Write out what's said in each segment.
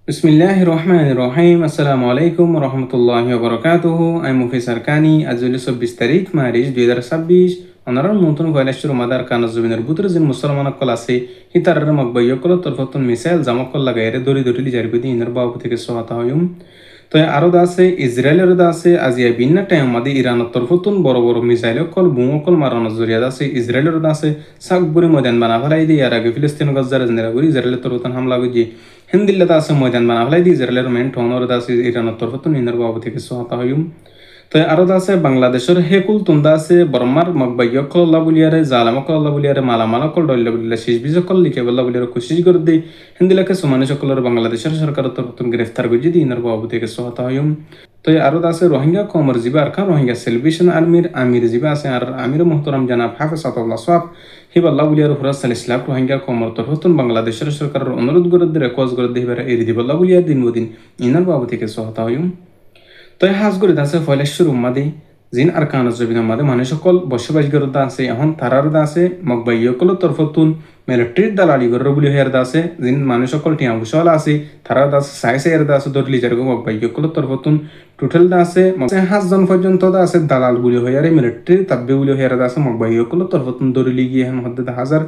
বিসমিল্লাহির রহমানির রহিম। আসসালামু আলাইকুম রহমতুল্লাহি ওবরাকাতুহু। আমি মুফিসার কানি। আজ হইল 24 তারিখ মার্চ 2026। অনারার নতুন কয়লাশর মাদার কানা জমিনের বুতরে জিন মুসলমান কল আছে হিতারের মকবাইয় কল তরফতুন মিসাইল জামকল লাগাইরে দড়ি দড়ি জারিবিদি ইনার বাবু থেকে সোহাতা হয়ুম। তো আরো আছে ইসরায়েলের আছে আজিয়া ভিন্ন টাইম মাদি ইরানের তরফতুন বড় বড় মিসাইল কল বুমকল মারানোর জরিয়া আছে ইসরায়েলের আছে সাকবুরি ময়দান বানা ফেলাই দিয়ে আর আগে ফিলিস্তিন গজ্জার জেনেরাগুরি ইসরায়েলের তরফতুন হামলা বুঝি হিন্দিল্লাতে আছে ময়দান বানা ফেলাই দিয়ে ইসরায়েলের মেন ঠোনর আছে ইরানের তরফতুন ইনার বাবু থেকে সোহাতা হয়ুম। তো আরো আছে বাংলাদেশের হেকুল তুন্দা আছে বর্মার মকবাইয়কল্লা বুলিয়ারে জালামকল্লা বুলিয়ারে মালামালকল ডল্লা বুলিয়া শেষ বিজকল লিখে বল্লা বুলিয়ারে কোশিশ করে দেই হিন্দিলাকে সুমানি সকলের বাংলাদেশের সরকার তরফতুন গ্রেফতার করে দিয়ে ইনার বাবু থেকে সহায়তা হইম। তো আরো আছে রোহিঙ্গা কমর জিবা আর খান রোহিঙ্গা সেলিব্রেশন আর্মির আমির জিবা আছে আর আমির মোহতরম জানাব হাফেজ আতাউল্লাহ সাহেব হিবাল্লাহ বুলিয়ার হুরাস সালিসলাম রোহিঙ্গা কমর তরফতুন বাংলাদেশের সরকারের অনুরোধ করে দিয়ে রেকজ করে দিয়ে এরি দিবল্লাহ বুলিয়ার দিন বদিন ইনার বাবু থেকে সহায়তা হইম। তো হাজগুড়ি আছে ফয়লেশ্বর উম্মাদি জিন আর কানজ জবিন মাদে মানুষ সকল বসবাস গরদা আছে এখন তারার দা আছে মকবাইয়কল তরফতুন মিলিটারির দালালি গরর বুলি হেয়ার দা আছে জিন মানুষ সকল টিয়া বুসওয়ালা আছে তারার দা আছে সাই সাইয়ের দা আছে দরলি জারগো মকবাইয়কল তরফতুন টোটাল দা আছে 5জন পর্যন্ত দা আছে দালাল বুলি হয়ারে মিলিটারি তাব্বে বুলি হেয়ার দা আছে মকবাইয়কল তরফতুন দরলি গিয়ে এখন হদ্দে হাজার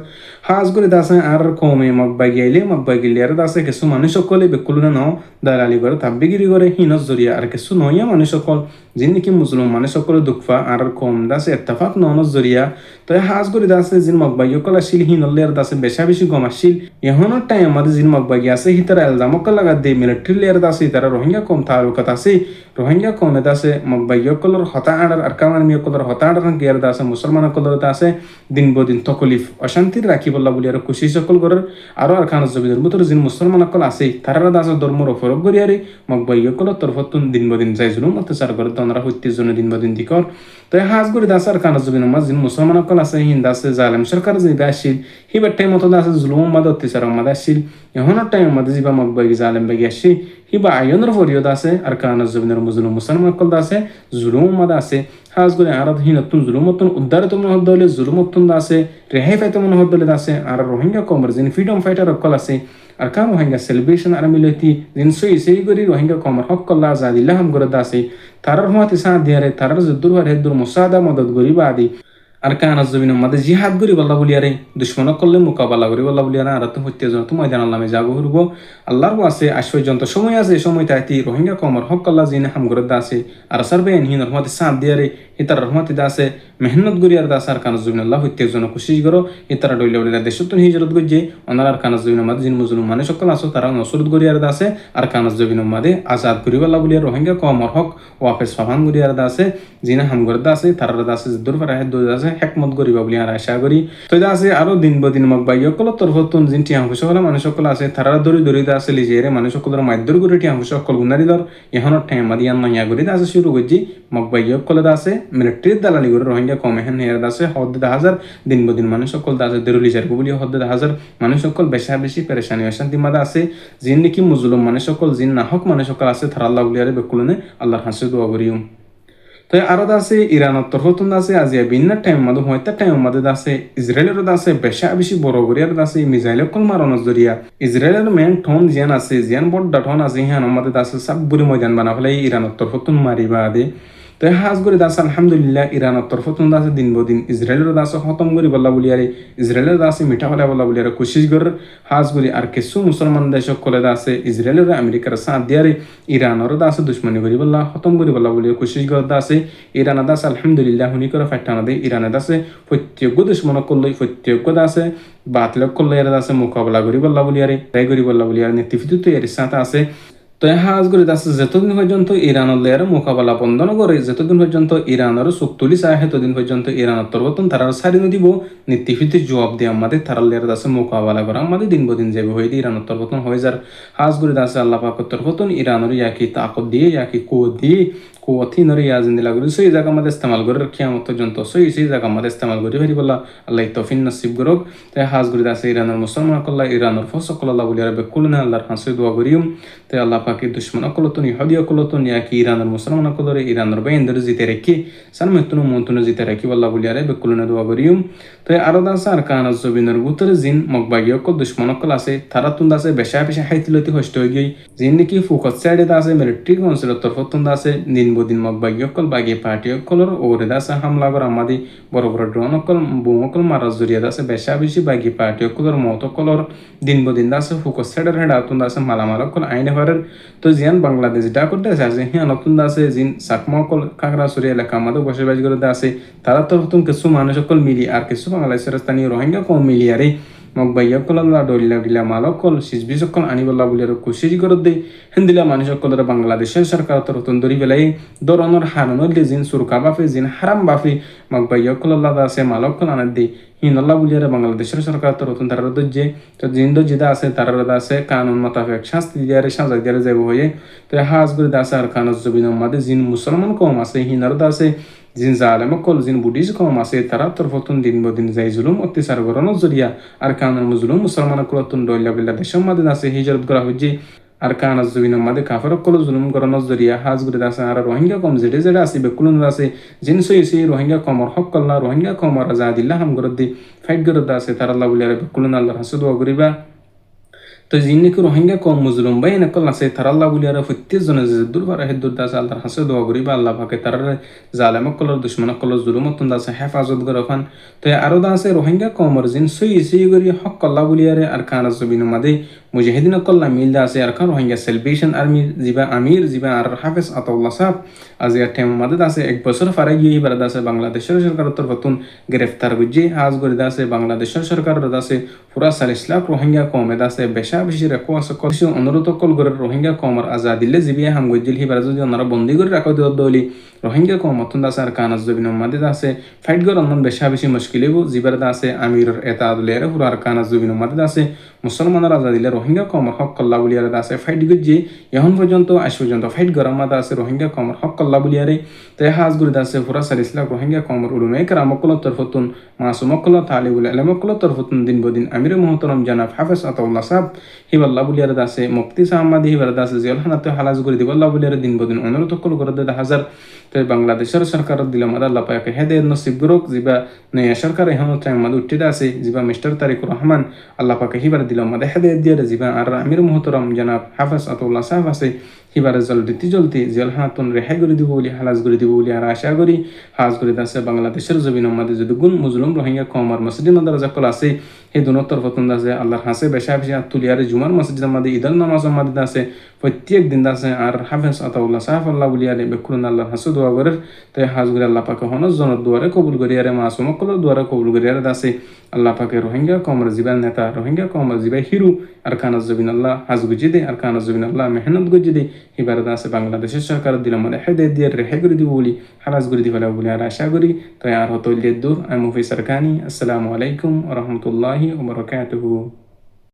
হাজগুড়ি দা আছে আর কমে মকবাই গিয়াইলে মকবাই গিলিয়ার দা আছে কিছু মানুষ সকলে বেকুলনা নাও দালালি করে তাব্বেগিরি করে হিনস জরিয়া আর কিছু নইয়া মানুষ সকল যিনি নাকি মুসলিম মানুষ সকলে দুঃখা আর কম দাসে এত্তাফাক ননস জরিয়া তো হাজ করে দাসে যিন মকবাইয়কল আসিল হিনলের দাসে বেশা বেশি গম আসিল এখনো টাইম আমাদের যিন মকবাই আছে হিতারা এলজামকল লাগা দে মিলিটারি লেয়ার দাসে তারা রোহিঙ্গা কম তালুকাত আছে রোহিঙ্গা কমে দাসে মকবাইয়কলর হতা আড়ার আর কামান মিয়কলর হতা আড়ার গিয়ার দাসে মুসলমান কলর দাসে দিন বদিন তকলিফ অশান্তির রাখি বল্লা বলি আর খুশি সকল করার আরো আর খান জবিদের মতো যিন মুসলমান কল আছে তারা দাসে ধর্মর ফরক গরিয়ারে মকবাইয়কল তরফতুন দিন বদিন যাই জুলুম অত্যাচার করে তনরা হত্যের জন্য দিন বদিন দিকর তো হাজ করে দাসার কানা জবিন মাঝ যিন মুসলমান কল আছে হিন্দ আছে জালেম সরকার যে আসিল হিবার টাইম মতো দাসে জুলুম মাদ অত্যাচার মাদ আসিল এখনো টাইম মাদ যিবা মকবাই জালেম বাগি আসি হিবা আয়নের ফরিয়দ আছে আর কানা জবিনের মুজলুম মুসলমান কল আছে জুলুম মাদ আছে হাজ করে আর হিনতুন জুলুমতুন উদ্ধারিত মনে হদ হলে জুলুমতুন আছে রেহাই পাইতে মনে হদ হলে আছে আর রোহিঙ্গা কমর যিনি ফ্রিডম ফাইটার কল আছে আর কাম রোহিঙ্গা সেলিব্রেশন আর মিলতি যিন সেই করি রোহিঙ্গা কমর হক কল্লা আজাদিল্লাহ হাম করে দাসে তারার হমাতে সাথ দিয়ারে তারার যদ্দুর হার হেদ্দুর মুসাদা মদত গরিবা আদি আর কানাজ জমিন মাদে জিহাদ গরি বল্লা বলিয়ারে দুশ্মন করলে মোকাবেলা করি বল্লা বলিয়ারে আর তো হত্যা জন তো ময়দান আল্লামে যাগো হরব আল্লাহর আছে আশ্চর্যন্ত সময় আছে সময় তাইতি রোহিঙ্গা কমর হক কল্লা জিনে হাম করে দাসে আর সারবে হিন রহমতে সাথ দিয়ারে ইতার রহমতে দাসে মেহনত গরি আর দাস আর কানাজ জমিন আল্লাহ হত্যা জন খুশি করো ইতারা ডইলে বলিয়া দেশতুন হিজরত গজ্জে অনার আর কানাজ জমিন মাদে জিন মুজলুম মানে সকল আসো তারা নসরত গরি আর দাসে আর কানাজ জমিন মাদে আজাদ করি বল্লা বলিয়া রোহিঙ্গা কমর হক ওয়াফেস ফাহান গরি আর দাসে জিনে হাম করে দাসে তারা দাসে দূর ফারা হেদ দাসে হেকমত গরিবা বলি আর আশা করি তো আছে আরো দিন বদিন মকবাইয়কল তরফতুন জিন টিয়া সকল মানুষ সকল আছে তারা দরি দরি আছে লিজেরে মানুষ সকলের মাধ্যর করে টিয়া সকল গুনারি দর এখনো ঠাই মাদিয়ান নয়া গরি আছে শুরু করছি মকবাইয়কল আছে মিলিটারি দালালি করে রোহিঙ্গা কম হেন হের আছে হদ্দে হাজার দিন বদিন মানুষ সকল আছে দরুলি যার বলি হদ্দে হাজার মানুষ সকল বেশা বেশি পেরেশানি অশান্তি মাদা আছে জিন নাকি মুজলুম মানুষ সকল জিন নাহক মানুষ সকল আছে তারা আল্লাহ বলিয়ারে বেকুলনে আল্লাহর হাসে দোয়া করিও। তো আরো আছে ইরানের তরফতুন আছে আজিয়া ভিন্ন টাইম মাদু হয়তো টাইম মাদে আছে ইসরায়েলের আছে বেশা বেশি বড় গরিয়ার আছে মিসাইল কল মারানোর জরিয়া ইসরায়েলের মেন ঠন জিয়ান আছে জিয়ান বড় ঠন আছে হ্যাঁ আমাদের আছে সব বুড়ি ময়দান বানা ফেলে ইরানের তরফতুন মারিবা দে তো হাজ করে দাস আলহামদুলিল্লাহ ইরানের তরফতুন দাসে দিন বদিন ইসরায়েলের দাসে খতম করি বল্লা বলিয়ারে ইসরায়েলের দাসে মিঠা ফেলা বল্লা বলিয়ারে কোশিশ করে হাজ করি আর কিছু মুসলমান দেশ কলে দাসে ইসরায়েলের আমেরিকার সাথ দিয়ারে ইরানের দাসে দুশ্মনী করি বল্লা খতম করি বল্লা বলিয়া কোশিশ করে দাসে ইরানের দাস আলহামদুলিল্লাহ হুনি করে ফাটানা দে ইরানের দাসে প্রত্যেক দুশ্মন করলে প্রত্যেক দাসে বাতিল করলে এর দাসে মোকাবেলা করি বল্লা বলিয়ারে তাই করি বল্লা বলিয়ারে নেতৃত্ব এর সাথে আছে। তো হাজ করে আছে যতদিন পর্যন্ত ইরানের লেয়ার মোকাবেলা বন্ধন করে যতদিন পর্যন্ত ইরানের চোখ তুলি চায় ততদিন পর্যন্ত ইরানের তরফতুন তারা সারি দিব নীতিভিত্তিক জবাব দিয়ে আমাদের তারা লেয়ার আছে মোকাবেলা করে আমাদের দিন বদিন যাবে হয়ে দিয়ে ইরানের তরফতুন হয়ে যার হাজ করে আছে আল্লাহ পাকের তরফতুন ইরানের ইয়াকি তাকত দিয়ে ইয়াকি কো দিয়ে কুওয়াতি নরে ইয়া জিন্দিলা করি সই জায়গা মধ্যে ইস্তেমাল করে কিয়ামত পর্যন্ত সই জায়গা মধ্যে ইস্তেমাল করি ফেরি বলা আল্লাহ তৌফিক নসিব করুক তাই হাজ করি আছে ইরানের মুসলমান কল্লা ইরানের ফসক আল্লাহ বলিয়ার বেকুলনা আল্লাহর হাসে দোয়া করিম তাই আল্লাহ পাকি দুশ্মন অকলতন ইহুদি অকলতন ইয়াকি ইরানের মুসলমান অকলরে ইরানের বাইন্দরে জিতে রেখি সানমেতুন মন্তুন জিতে রেখি আল্লাহ বলিয়ারে বেকুলনা দোয়া করিম তাই আরো দাসা আর কান জবিনের ভিতরে জিন মগবাগি অকল দুশ্মন অকল আছে তারা তুন আছে বেশা বেশা হাইতিলতি হষ্ট হয়ে গই জিন নাকি ফুকত সাইডে আছে মিলিটারি কাউন্সিলের তরফ তুন আছে দিন বদিন মগবাগি অকল বাগি পার্টি অকলর ওরে দাসে হামলা কর আমাদি বড় বড় ড্রোন অকল বুম অকল মারার জরিয়া আছে বেশা বেশি বাগি পার্টি অকলর মত অকলর দিন বদিন আছে ফুকত সাইডের হেডা তুন আছে মালামাল অকল আইনে হরের তো জিয়ান বাংলাদেশ ডা করতে আছে হিয়ান নতুন আছে জিন সাকমা অকল খাগড়াছড়ি এলাকা আমাদের বসবাস করে আছে তারা তরফ তুন কিছু মানুষ অকল মিলি আর কিছু বাংলাদেশের স্থানীয় রোহিঙ্গা কম মিলি আরে মগবাইয়কল আল্লাহ ডলিলা ডিলা মালকল সিজবিসকল আনিবল্লা বলি আর কোশিশ করে দেই হিন্দিলা মানুষকলরা বাংলাদেশের সরকার তরতুন ধরি বেলাই দরনের হারানোর জিন সুরকা বাফে জিন হারাম বাফে মগবাইয়কল আল্লাহ আছে মালকল আনার দেই হিনল্লা বলিয়ার বাংলাদেশের সরকার তরতুন তারা দজ্জে তো জিন দজ্জিদা আছে তারা আছে কানুন মোতাবেক শাস্তি দিয়ারে সাজা দিয়ারে যাব হয়ে তো হাজ করে দাসে আর কানুজ জবিন মাদে জিন মুসলমান কম আছে হিনারদা আছে জিন জালেমকল জিন বুডিজ কম আছে তারা তরফতুন দিন বদিন যাই জুলুম অত্যাচার করানোর জরিয়া আর কানুন মুজলুম মুসলমানকলতুন ডইলা বিল্লা দেশের মাদে আছে হিজরত করা হচ্ছে আর কান জবিনের মাদে কাফরকল জুলুম করানোর জরিয়া হাজ করে দাসে আর রোহিঙ্গা কম যেটা যেটা আছে বেকুলন আছে জিন সই রোহিঙ্গা কমর হক কল্লা রোহিঙ্গা কমর আজাদিল্লাহ হাম করত দি ফাইট করত আছে তারা আল্লাহ বলিয়ারে বেকুলন আল্লাহর হাসে দোয়া করিবা তো জিন্নিকে রোহিঙ্গা কম মুজলুম বাই এনেকল আছে তারাল্লাহ বলিয়ারা প্রত্যেক জনে যে দুর্বার হেদুর দাস আল্লাহর হাসে দোয়া করিবা আল্লাহ পাকে তারার জালেমকলর দুশ্মনকলর জুলুমতন দাসে হেফাজত গরফান তো আরো দাসে রোহিঙ্গা কমর জিন সই করি হক কল্লা বলিয়ারে আর কানা জবিন মাদে মুজাহিদিন কল্লা মিল দাসে আর কান রোহিঙ্গা সেলিব্রেশন আর্মি জিবা আমির জিবা আর হাফেজ আতাউল্লাহ সাহেব আজ এর টেম মাদে দাসে এক বছর ফারে গিয়ে এবার দাসে বাংলাদেশের সরকার তরফতুন গ্রেফতার গুজি হাজ করে দাসে বাংলাদেশের সরকার দাসে পুরা 40 লাখ রোহিঙ্গা কমে দাসে বেশা বেশি রেখো আছে কিছু অনুরোধ কল করে রোহিঙ্গা কমর আজাদিল্লে জিবিয়া হাম গজিল হিবার যদি ওনারা বন্দি করে রাখো দলি রোহিঙ্গা কম অতন দাসে আর কানাজ জবিন মাদে দাসে ফাইট গর অন্য বেশা বেশি মুশকিলে জিবার দাসে আমির এটা আদলেরে পুরা আর কানাজ জবিন মাদে দাসে মুসলমানের আজাদিল্লে রোহিঙ্গা কমর হক কল্লা বলিয়ারে দাসে ফাইট গজি এখন পর্যন্ত আজ পর্যন্ত ফাইট গর মাদে আছে রোহিঙ্গা কমর হক কল্লা বলিয়ারে তাই হাজ গুরি দাসে পুরা 40 লাখ রোহিঙ্গা কমর উলুমে কেরামকল তরফতুন মাসুমকল তালিবুল ইলমকল তরফতুন দিন বদিন আমির মুহতারাম জনাব হাফেজ আতাউল্লাহ সাহেব হিবাল্লাহ বলিয়ারে দাসে মুফতি সাহমাদি হিবার দাসে জিয়াল হানাতে হালাজ করে দিবাল্লাহ বলিয়ারে দিন বদিন অনুরোধ কল করে দে হাজার তো বাংলাদেশের সরকার দিলাম আল্লাহ পাকে হেদে নসিব গুরুক জিবা নয়া সরকার এখন টাইম মাদ উঠতে আছে জিবা মিস্টার তারিকুর রহমান আল্লাহ পাকে হিবার দিলাম মাদে হেদে দিয়ে জিবা আর আমির মুহতারাম জনাব হাফেজ আতাউল্লাহ সাহেব আছে হিবারে জলদি জিয়াল হানাতুন রেহাই করে দিব বলি হালাজ করে দিব বলি আর আশা করি হাজ করে দাসে বাংলাদেশের জমিন মাদে যদি গুণ মুজলুম রোহিঙ্গা কম আর মসজিদ মাদ্রাসা কল আছে এই দুনত্তর ফতন দাসে আল্লাহর হাসে বেশা বেশা তুলিয়ারে জুমার মসজিদ মাদে ঈদের নামাজ মাদে আছে প্রত্যেক দিন দাসে আর হাফেজ আতাউল্লাহ সাহেব আল্লাহ বলিয়ারে বেকুরুন আল্লাহর হাসে দোয়া করে তাই হাজ করে আল্লাহ পাকে হনস জনের দুয়ারে কবুল করিয়ারে মাসুমকলের দুয়ারে কবুল করিয়ারে দাসে আল্লাহ পাকে রোহিঙ্গা কমর জীবান নেতা রোহিঙ্গা কমর জীবাই হিরু আর কানাজ জবিন আল্লাহ হাজ গুজি দে আর কানাজ জবিন আল্লাহ মেহনত গুজি দে হিবার দাসে বাংলাদেশের সরকার দিলাম মানে হেদে দিয়ে রেহাই করে দিব বলি হালাজ করে দিব বলি আর আশা করি তাই আর হতো দূর আমি মুফি সরকানি আসসালামু আলাইকুম ওয়া রাহমাতুল্লাহি ওয়া বারাকাতুহু